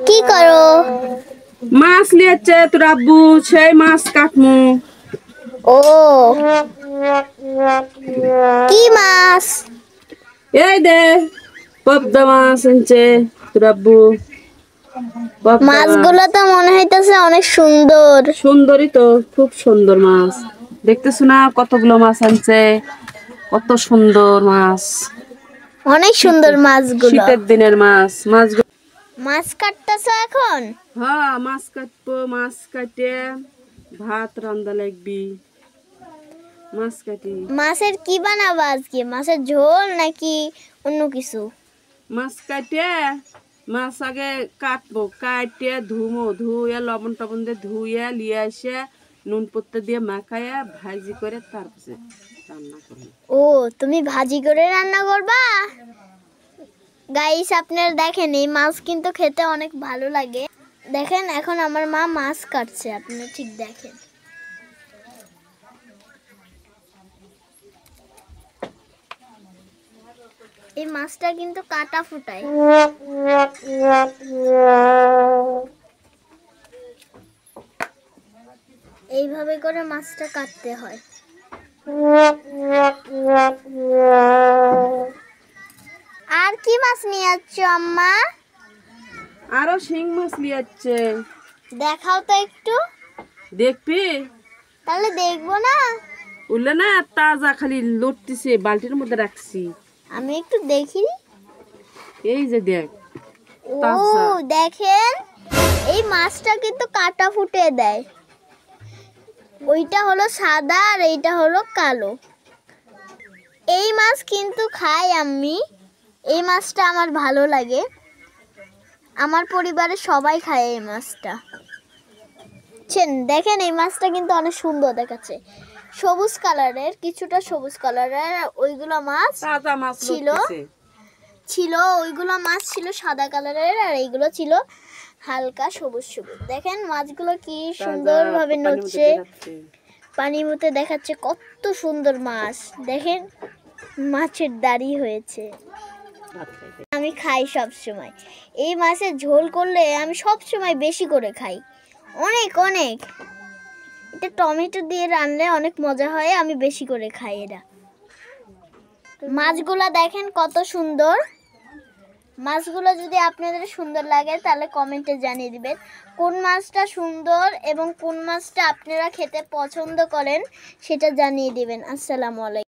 কি করো? মাছ লিয়েছে তোর আব্বু, সেই মাছ কাটমু। ও কি মাছ? এই দে পদ্মা মাছ আনছে তোর আব্বু। পদ্মা মাছগুলো মাছ তো মনে হইতেছে অনেক সুন্দর। সুন্দরই তো, খুব সুন্দর মাছ। দেখতেছ না কতগুলো মাছ আনছে, কত সুন্দর মাছ। অনেক সুন্দর মাছগুলো। শীতের দিনের মাছ। মাছ কাটতেছো এখন? হ্যাঁ, মাছ কাটবো। মাছ কাটে ভাত রান্দা লাগবি। মাছ কাটি মাছের কি বানাবো আজকে? মাছের ঝোল নাকি অন্য কিছু? মাছ কাটে, মাছ আগে কাটবো, কাটে ধুয়ে লবণ টবণ দিয়ে ধুয়ে লিয়ে এসে নুন পত্তা দিয়ে মাখাইয়া ভাজি করে তারপরে রান্না করবো। ও তুমি ভাজি করে রান্না করবা? গাইস আপনারা দেখেন, এই মাছ কিন্তু খেতে অনেক ভালো লাগে। দেখেন এখন আমার মা মাছ কাটছে, আপনারা ঠিক দেখেন। এই মাছটা কিন্তু কাটা ফুটায়। এইভাবে করে মাছটা কাটতে হয়। আর কি মাছ নিয়ে যাচ্ছ আম্মা? আরো শিং মাছ লিয়াচ্ছে। দেখাও তো একটু। দেখবি? তাহলে দেখবো না? উঠলে না, তাজা, খালি লড়তেছে, বালতির মধ্যে রাখছি। আমি একটু দেখি। এই যে দেখ, ও তাজা। দেখেন, এই মাছটা কিন্তু কাটা ফুটে দেয়। ওইটা হলো সাদা আর এইটা হলো কালো। এই মাছ কিন্তু খাই আমি। এই মাছটা আমার ভালো লাগে। আমার পরিবারের সবাই খায় এই মাছটা। দেখেন এই মাছটা কিন্তু অনেক সুন্দর দেখাচ্ছে, সবুজ কালারের, কিছুটা সবুজ কালারের। ওইগুলো মাছ তাজা মাছ ছিল ওইগুলো মাছ ছিল সাদা কালারের, আর এইগুলো ছিল হালকা সবুজ সবুজ। দেখেন মাছগুলো কি সুন্দরভাবে নড়ছে, পানির মধ্যে দেখাচ্ছে কত সুন্দর মাছ। দেখেন মাছের দাড়ি হয়েছে। আমি খাই সব সময় এই মাছের ঝোল করলে, আমি সব সময় বেশি করে খাই, অনেক অনেক। এটা টমেটো দিয়ে রান্নালে অনেক মজা হয়, আমি বেশি করে খাই এটা। মাছগুলো দেখেন কত সুন্দর। মাছগুলো যদি আপনাদের সুন্দর লাগে তাহলে কমেন্টে জানিয়ে দিবেন কোন মাছটা সুন্দর এবং কোন মাছটা আপনারা খেতে পছন্দ করেন, সেটা জানিয়ে দিবেন। আসসালামু আলাইকুম।